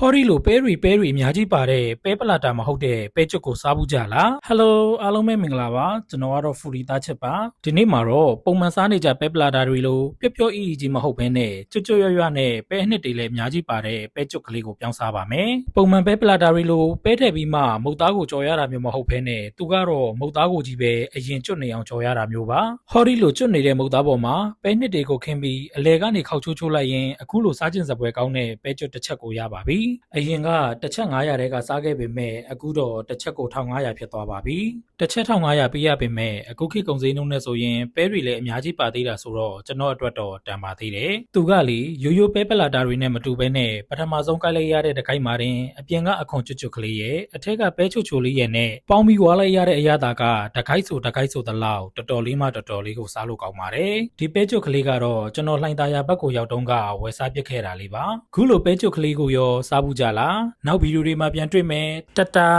ဟော်ဒီလိုပဲရီအများကြီးပါတဲ့ပဲပလာတာမဟုတ်တဲ့ပဲကျွတ်ကိုစားဘူးကြလားဟယ်လိုအားလုံးပဲမင်္ဂလာပါကျွန်တော်ကတော့ဖူရီသားချက်ပါဒီနေ့မှာတော့ပုံမှန်စားနေကြပဲပလာတာတွေလိုပျော့ပျော့အီကြီးမဟုတ်ဘဲနဲ့ကျွတ်ရွနဲ့ပဲအနှစ်တွေလည်းအများကြီးပါတဲ့ပဲကျွတ်ကလေးကိုပြောင်းစားပါမယ်ပုံမှန်ပဲပလာတာတွေလိုပဲထည့်ပြီးမှမုတ်သားကိုကြော်ရတာမျိုးမဟုတ်ဘဲနဲ့သူကတော့မုတ်သားကိုကြီးပဲအရင်ကျွတ်နေအောင်ကြော်ရတာမျိုးပါဟော်ဒီလိုကျွတ်နေတဲ့မုတ်သားပေါ်မှာပဲနှစ်တွေကိုခင်းပြီးအလဲကနေခောက်ချိုးလိုက်ရင်အခုလိုစားကျင်စပွဲကောင်းတဲ့ပဲကျွတ်တစ်ချက်ကိုရပါပြီအရင်ကတစ်ချက်900တဲကစားခဲ့ပေမဲ့အခုတော့တစ်ချက်ကို1500ဖြစ်သွားပါပြီတစ်ချက်1500ပေးရပေမဲ့အခုခေတ်ကုန်စည်နှုန်းနဲ့ဆိုရင်ပဲတွေလည်းအများကြီးပါသေးတာဆိုတော့ကျွန်တော်အတွက်တော့တန်ပါသေးတယ်သူကလေရိုးပဲပလာတာတွေနဲ့မတူဘဲနဲ့ပထမဆုံးကိုက်လိုက်ရတဲ့တကိုက်မှာတင်အပြင်ကအခွန်ကျွတ်ကလေးရဲ့အထက်ကပဲချိုလေးရဲ့နဲ့ပေါင်းပြီးဝါလိုက်ရတဲ့အရာသာကတကိုက်ဆိုသလောက်တော်တော်လေးကိုစားလို့ကောင်းပါတယ်ဒီပဲကျွတ်ကလေးကတော့ကျွန်တော်လှိုင်သာယာဘက်ကိုရောက်တုန်းကဝယ်စားပစ်ခဲ့တာလေးပါခုလိုပဲကျွတ်ကလေးကိုရောစားဘူးကြလားနောက်ဗီဒီယိုတွေမှာပြန်တွေ့မယ်တတာ